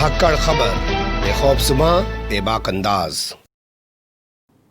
धाकड़ खबर बेखौफ सुबह बेबाक अंदाज।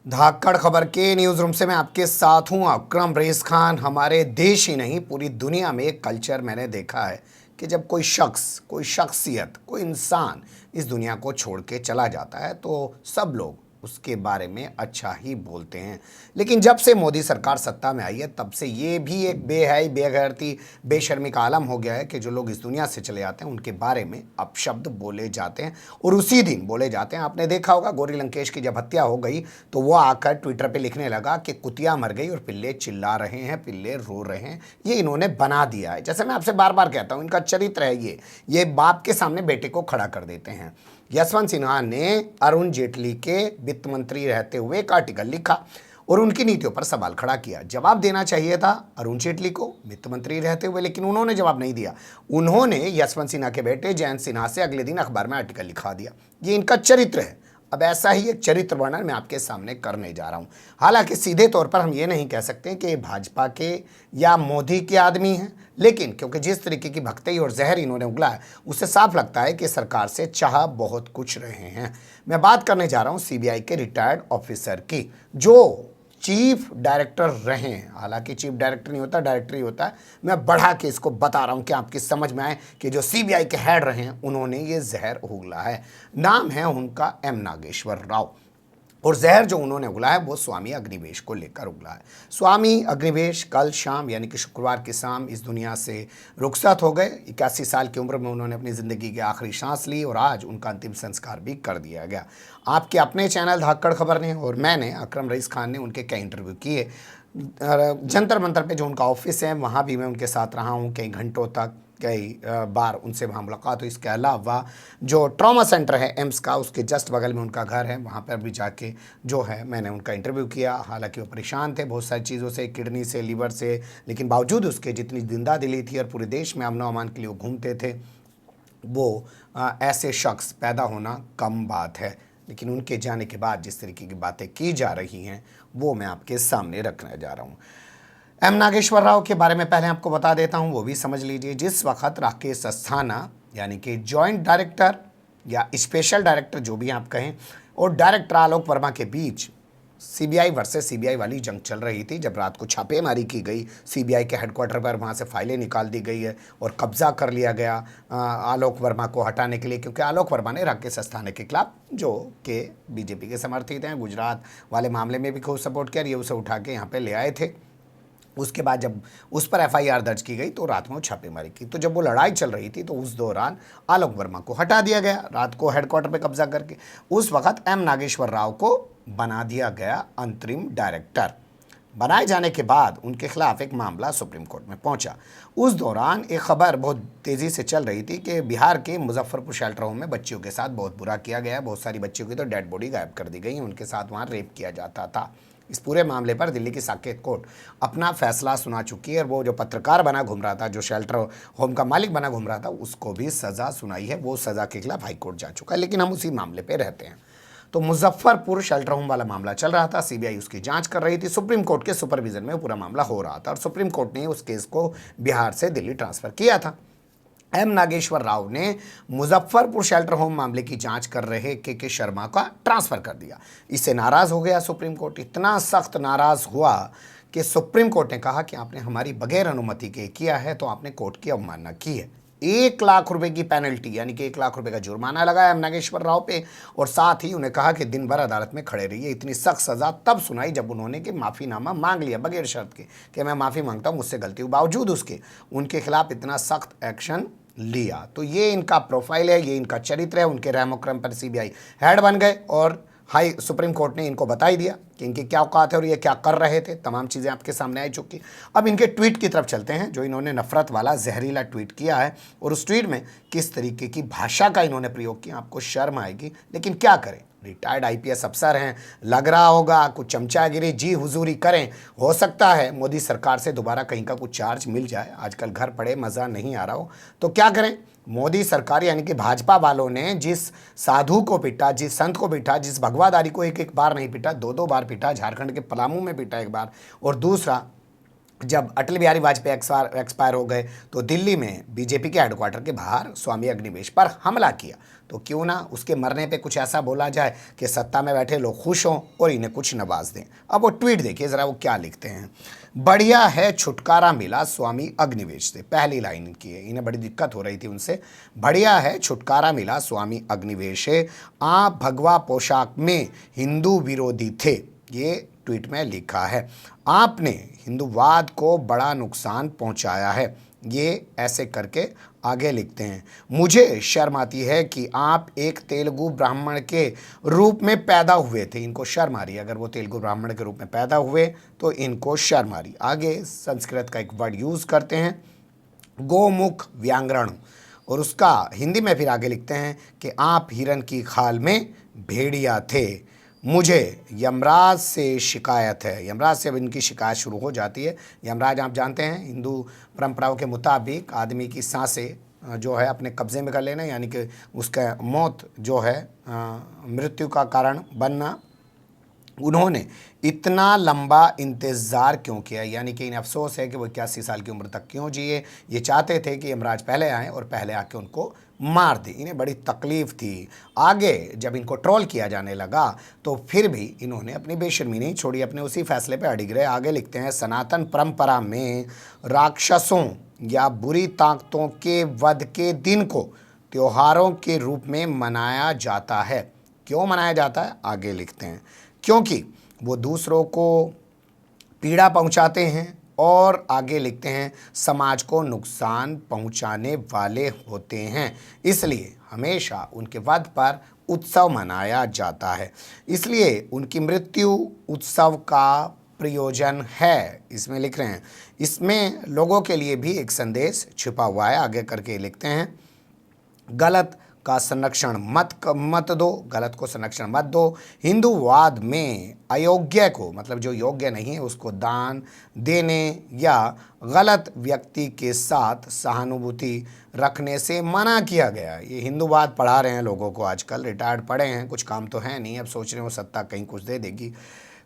धाकड़ खबर के न्यूज रूम से मैं आपके साथ हूं अकरम रईस खान। हमारे देश ही नहीं पूरी दुनिया में एक कल्चर मैंने देखा है कि जब कोई शख्स, कोई शख्सियत, कोई इंसान इस दुनिया को छोड़ के चला जाता है तो सब लोग उसके बारे में अच्छा ही बोलते हैं। लेकिन जब से मोदी सरकार सत्ता में आई है तब से ये भी एक बेहयाई, बेगैरती, बेशर्मी का आलम हो गया है कि जो लोग इस दुनिया से चले जाते हैं उनके बारे में अपशब्द बोले जाते हैं और उसी दिन बोले जाते हैं। आपने देखा होगा गौरी लंकेश की जब हत्या हो गई तो वो आकर ट्विटर पे लिखने लगा कि कुतिया मर गई और पिल्ले चिल्ला रहे हैं, पिल्ले रो रहे हैं। ये इन्होंने बना दिया है। जैसे मैं आपसे बार बार कहता हूँ, इनका चरित्र है ये बाप के सामने बेटे को खड़ा कर देते हैं। यशवंत सिन्हा ने अरुण जेटली के वित्त मंत्री रहते हुए एक आर्टिकल लिखा और उनकी नीतियों पर सवाल खड़ा किया। जवाब देना चाहिए था अरुण जेटली को वित्त मंत्री रहते हुए, लेकिन उन्होंने जवाब नहीं दिया। उन्होंने यशवंत सिन्हा के बेटे जयंत सिन्हा से अगले दिन अखबार में आर्टिकल लिखा दिया। ये इनका चरित्र है। अब ऐसा ही एक चरित्र वर्णन मैं आपके सामने करने जा रहा हूं। हालांकि सीधे तौर पर हम ये नहीं कह सकते कि भाजपा के या मोदी के आदमी हैं, लेकिन क्योंकि जिस तरीके की भक्ति और जहर इन्होंने उगला है उससे साफ लगता है कि सरकार से चाह बहुत कुछ रहे हैं। मैं बात करने जा रहा हूं सीबीआई के रिटायर्ड ऑफिसर की, जो चीफ डायरेक्टर रहे हैं। हालांकि चीफ डायरेक्टर नहीं होता, डायरेक्टर ही होता है। मैं बढ़ा के इसको बता रहा हूं कि आपकी समझ में आए कि जो सीबीआई के हेड रहे हैं उन्होंने ये जहर उगला है। नाम है उनका एम नागेश्वर राव और जहर जो उन्होंने उगला है वो स्वामी अग्निवेश को लेकर उगला है। स्वामी अग्निवेश कल शाम यानी कि शुक्रवार की शाम इस दुनिया से रुखसत हो गए। 81 साल की उम्र में उन्होंने अपनी ज़िंदगी की आखिरी सांस ली और आज उनका अंतिम संस्कार भी कर दिया गया। आपके अपने चैनल धाकड़ खबर ने और मैंने अकरम रईस खान ने उनके कई इंटरव्यू किए। जंतर मंतर पे जो उनका ऑफिस है वहाँ भी मैं उनके साथ रहा हूँ कई घंटों तक, कई बार उनसे वहाँ मुलाकात हुई। इसके अलावा जो ट्रॉमा सेंटर है एम्स का, उसके जस्ट बगल में उनका घर है, वहाँ पर भी जाके जो है मैंने उनका इंटरव्यू किया। हालांकि वो परेशान थे बहुत सारी चीज़ों से, किडनी से, लीवर से, लेकिन बावजूद उसके जितनी जिंदा दिली थी और पूरे देश में अमन अमान के लिए वो घूमते थे, वो ऐसे शख्स पैदा होना कम बात है। लेकिन उनके जाने के बाद जिस तरीके की बातें की जा रही हैं वो मैं आपके सामने रखने जा रहा हूँ। एम नागेश्वर राव के बारे में पहले आपको बता देता हूं, वो भी समझ लीजिए। जिस वक्त राकेश अस्थाना यानी कि जॉइंट डायरेक्टर या स्पेशल डायरेक्टर जो भी आप कहें और डायरेक्टर आलोक वर्मा के बीच सीबीआई वर्सेस सीबीआई वाली जंग चल रही थी, जब रात को छापेमारी की गई सीबीआई के हेडक्वार्टर पर, वहाँ से फाइलें निकाल दी गई है और कब्जा कर लिया गया आलोक वर्मा को हटाने के लिए, क्योंकि आलोक वर्मा ने राकेश अस्थाना के खिलाफ, जो कि बीजेपी के समर्थित हैं, गुजरात वाले मामले में भी खूब सपोर्ट किया, ये उसे उठा के यहाँ पर ले आए थे। उसके बाद जब उस पर एफआईआर दर्ज की गई तो रात में वो छापेमारी की। तो जब वो लड़ाई चल रही थी तो उस दौरान आलोक वर्मा को हटा दिया गया रात को हेडक्वार्टर पे कब्जा करके। उस वक्त एम नागेश्वर राव को बना दिया गया अंतरिम डायरेक्टर। बनाए जाने के बाद उनके खिलाफ एक मामला सुप्रीम कोर्ट में पहुंचा। उस दौरान एक खबर बहुत तेज़ी से चल रही थी कि बिहार के मुजफ्फरपुर शेल्टर होम में बच्चियों के साथ बहुत बुरा किया गया है। बहुत सारी बच्चियों की तो डेड बॉडी गायब कर दी गई है, उनके साथ वहाँ रेप किया जाता था। इस पूरे मामले पर दिल्ली की साकेत कोर्ट अपना फैसला सुना चुकी है और वो जो पत्रकार बना घूम रहा था, जो शेल्टर होम का मालिक बना घूम रहा था, उसको भी सज़ा सुनाई है। वो सज़ा के खिलाफ हाईकोर्ट जा चुका है। लेकिन हम उसी मामले पे रहते हैं। तो मुजफ्फरपुर शेल्टर होम वाला मामला चल रहा था, सीबीआई उसकी जांच कर रही थी, सुप्रीम कोर्ट के सुपरविजन में पूरा मामला हो रहा था और सुप्रीम कोर्ट ने उस केस को बिहार से दिल्ली ट्रांसफ़र किया था। एम नागेश्वर राव ने मुजफ्फरपुर शेल्टर होम मामले की जांच कर रहे के शर्मा का ट्रांसफ़र कर दिया। इससे नाराज़ हो गया सुप्रीम कोर्ट। इतना सख्त नाराज़ हुआ कि सुप्रीम कोर्ट ने कहा कि आपने हमारी बगैर अनुमति के किया है तो आपने कोर्ट की अवमानना की है। 1 लाख रुपए की पेनल्टी यानी कि 1 लाख रुपए का जुर्माना लगाया एम नागेश्वर राव पे और साथ ही उन्हें कहा कि दिन भर अदालत में खड़े रहिए। इतनी सख्त सज़ा तब सुनाई जब उन्होंने कि माफ़ीनामा मांग लिया बगैर शर्त के कि मैं माफ़ी मांगता हूँ, मुझसे गलती हुई। बावजूद उसके उनके खिलाफ इतना सख्त एक्शन लिया। तो ये इनका प्रोफाइल है, ये इनका चरित्र है। उनके रहमक्रम पर सीबीआई हेड बन गए और सुप्रीम कोर्ट ने इनको बता ही दिया कि इनकी क्या औकात है और ये क्या कर रहे थे। तमाम चीज़ें आपके सामने आ चुकी। अब इनके ट्वीट की तरफ चलते हैं, जो इन्होंने नफरत वाला जहरीला ट्वीट किया है और उस ट्वीट में किस तरीके की भाषा का इन्होंने प्रयोग किया, आपको शर्म आएगी। लेकिन क्या करें, रिटायर्ड आईपीएस अफसर हैं, लग रहा होगा कुछ चमचागिरी जी हुजूरी करें। हो सकता है मोदी सरकार से दोबारा कहीं का कुछ चार्ज मिल जाए, आजकल घर पड़े मज़ा नहीं आ रहा हो तो क्या करें। मोदी सरकार यानी कि भाजपा वालों ने जिस साधु को पीटा, जिस संत को पीटा, जिस भगवादारी को एक एक बार नहीं पीटा, 2-2 बार पीटा। झारखंड के पलामू में पीटा एक बार और दूसरा जब अटल बिहारी वाजपेयी एक्सपायर हो गए तो दिल्ली में बीजेपी के हेडक्वार्टर के बाहर स्वामी अग्निवेश पर हमला किया। तो क्यों ना उसके मरने पे कुछ ऐसा बोला जाए कि सत्ता में बैठे लोग खुश हों और इन्हें कुछ नवाज दें। अब वो ट्वीट देखिए ज़रा, वो क्या लिखते हैं। बढ़िया है छुटकारा मिला स्वामी अग्निवेश से, पहली लाइन इनकी है, इन्हें बड़ी दिक्कत हो रही थी उनसे। बढ़िया है छुटकारा मिला स्वामी अग्निवेश से, आप भगवा पोशाक में हिंदू विरोधी थे, ये ट्वीट में लिखा है। आपने हिंदूवाद को बड़ा नुकसान पहुंचाया है, ये ऐसे करके आगे लिखते हैं। मुझे शर्म आती है कि आप एक तेलुगु ब्राह्मण के रूप में पैदा हुए थे। इनको शर्म आ रही है, अगर वो तेलुगु ब्राह्मण के रूप में पैदा हुए तो इनको शर्म आ रही। आगे संस्कृत का एक वर्ड यूज़ करते हैं, गोमुख व्यांग्रण, और उसका हिंदी में फिर आगे लिखते हैं कि आप हिरन की खाल में भेड़िया थे। मुझे यमराज से शिकायत है। यमराज से अब इनकी शिकायत शुरू हो जाती है। यमराज आप जानते हैं हिंदू परंपराओं के मुताबिक आदमी की सांसें जो है अपने कब्जे में कर लेना, यानी कि उसका मौत जो है मृत्यु का कारण बनना। उन्होंने इतना लंबा इंतज़ार क्यों किया, यानी कि इन्हें अफसोस है कि वो 81 साल की उम्र तक क्यों जिए। ये चाहते थे कि यमराज पहले आए और पहले आके उनको मार दे। इन्हें बड़ी तकलीफ़ थी। आगे जब इनको ट्रोल किया जाने लगा तो फिर भी इन्होंने अपनी बेशर्मी नहीं छोड़ी, अपने उसी फैसले पर अडिग रहे। आगे लिखते हैं, सनातन परंपरा में राक्षसों या बुरी ताकतों के वध के दिन को त्योहारों के रूप में मनाया जाता है। क्यों मनाया जाता है, आगे लिखते हैं, क्योंकि वो दूसरों को पीड़ा पहुंचाते हैं, और आगे लिखते हैं समाज को नुकसान पहुंचाने वाले होते हैं, इसलिए हमेशा उनके वध पर उत्सव मनाया जाता है। इसलिए उनकी मृत्यु उत्सव का प्रयोजन है, इसमें लिख रहे हैं। इसमें लोगों के लिए भी एक संदेश छिपा हुआ है। आगे करके लिखते हैं, गलत का संरक्षण मत दो, गलत को संरक्षण मत दो। हिंदूवाद में अयोग्य को, मतलब जो योग्य नहीं है उसको दान देने या गलत व्यक्ति के साथ सहानुभूति रखने से मना किया गया। ये हिंदूवाद पढ़ा रहे हैं लोगों को आजकल, रिटायर्ड पढ़े हैं, कुछ काम तो है नहीं, अब सोच रहे हो सत्ता कहीं कुछ दे देगी,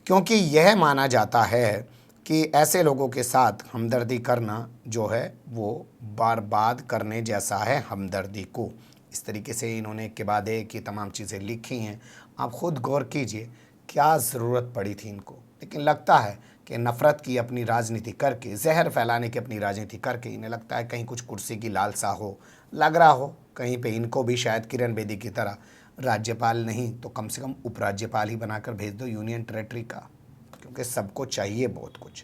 क्योंकि यह माना जाता है कि ऐसे लोगों के साथ हमदर्दी करना जो है वो बर्बाद करने जैसा है हमदर्दी को। इस तरीके से इन्होंने के बाद एक ही तमाम चीज़ें लिखी हैं। आप खुद गौर कीजिए क्या ज़रूरत पड़ी थी इनको, लेकिन लगता है कि नफ़रत की अपनी राजनीति करके, जहर फैलाने की अपनी राजनीति करके, इन्हें लगता है कहीं कुछ कुर्सी की लालसा हो, लग रहा हो कहीं पे इनको भी शायद किरण बेदी की तरह राज्यपाल नहीं तो कम से कम उपराज्यपाल ही बनाकर भेज दो यूनियन टेरेटरी का, क्योंकि सबको चाहिए बहुत कुछ।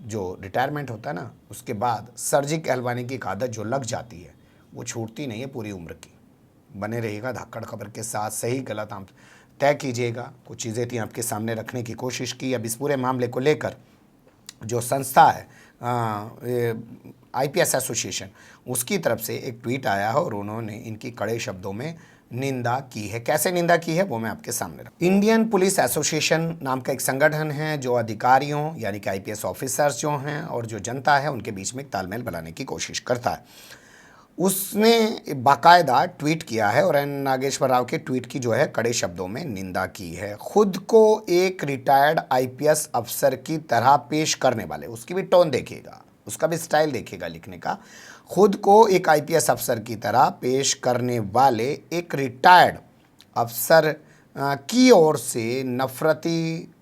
जो रिटायरमेंट होता है ना, उसके बाद सर्जी कहलवाने की एक आदत जो लग जाती है वो छूटती नहीं है पूरी उम्र की। बने रहिएगा धाकड़ खबर के साथ, सही गलत आप तय कीजिएगा। कुछ चीज़ें थी आपके सामने रखने की कोशिश की। अब इस पूरे मामले को लेकर जो संस्था है IPS एसोसिएशन, उसकी तरफ से एक ट्वीट आया है और उन्होंने इनकी कड़े शब्दों में निंदा की है। कैसे निंदा की है वो मैं आपके सामने रखूँ। इंडियन पुलिस एसोसिएशन नाम का एक संगठन है जो अधिकारियों यानी कि IPS ऑफिसर्स जो हैं और जो जनता है उनके बीच में एक तालमेल बनाने की कोशिश करता है। उसने बाकायदा ट्वीट किया है और एन नागेश्वर राव के ट्वीट की जो है कड़े शब्दों में निंदा की है। खुद को एक रिटायर्ड IPS अफसर की तरह पेश करने वाले, उसकी भी टोन देखिएगा, उसका भी स्टाइल देखिएगा लिखने का। खुद को एक IPS अफसर की तरह पेश करने वाले एक रिटायर्ड अफसर की ओर से नफरती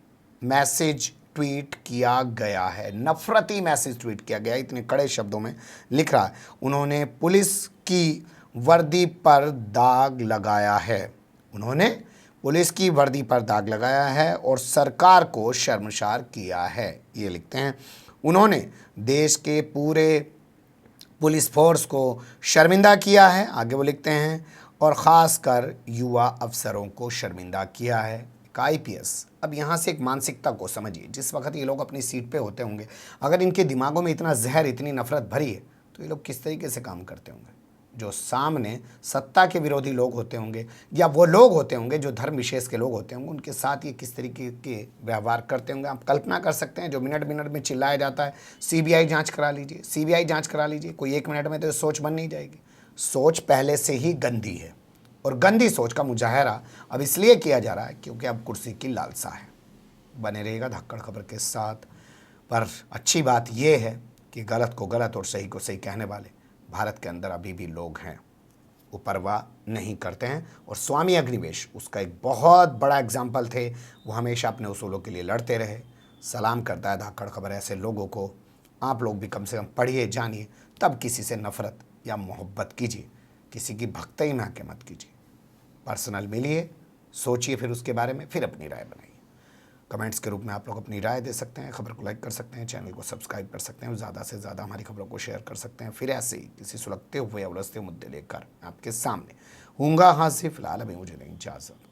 मैसेज ट्वीट किया गया है। नफरती मैसेज ट्वीट किया गया, इतने कड़े शब्दों में लिख रहा है। उन्होंने पुलिस की वर्दी पर दाग लगाया है, उन्होंने पुलिस की वर्दी पर दाग लगाया है और सरकार को शर्मसार किया है, ये लिखते हैं। उन्होंने देश के पूरे पुलिस फोर्स को शर्मिंदा किया है, आगे वो लिखते हैं, और ख़ासकर युवा अफसरों को शर्मिंदा किया है। IPS, अब यहाँ से एक मानसिकता को समझिए। जिस वक्त ये लोग अपनी सीट पे होते होंगे, अगर इनके दिमागों में इतना जहर, इतनी नफरत भरी है, तो ये लोग किस तरीके से काम करते होंगे। जो सामने सत्ता के विरोधी लोग होते होंगे या वो लोग होते होंगे जो धर्म विशेष के लोग होते होंगे, उनके साथ ये किस तरीके के व्यवहार करते होंगे। आप कल्पना कर सकते हैं। जो मिनट मिनट में चिल्लाया जाता है CBI जाँच करा लीजिए, CBI जाँच करा लीजिए, कोई 1 मिनट में तो सोच बन नहीं जाएगी। सोच पहले से ही गंदी है और गंदी सोच का मुजाहरा अब इसलिए किया जा रहा है क्योंकि अब कुर्सी की लालसा है। बने रहिएगा धाकड़ खबर के साथ। पर अच्छी बात यह है कि गलत को गलत और सही को सही कहने वाले भारत के अंदर अभी भी लोग हैं, वो परवाह नहीं करते हैं। और स्वामी अग्निवेश उसका एक बहुत बड़ा एग्जाम्पल थे। वो हमेशा अपने उसूलों के लिए लड़ते रहे। सलाम करता है धाकड़ खबर ऐसे लोगों को। आप लोग भी कम से कम पढ़िए, जानिए, तब किसी से नफ़रत या मोहब्बत कीजिए, किसी की भक्ति में आके मत कीजिए। पर्सनल मिलिए, सोचिए, फिर उसके बारे में फिर अपनी राय बनाइए। कमेंट्स के रूप में आप लोग अपनी राय दे सकते हैं, खबर को लाइक कर सकते हैं, चैनल को सब्सक्राइब कर सकते हैं, ज़्यादा से ज़्यादा हमारी खबरों को शेयर कर सकते हैं। फिर ऐसे ही किसी सुलगते हुए या उलझते मुद्दे लेकर आपके सामने हूँगा हाजिर। फिलहाल अभी मुझे नहीं इजाज़त।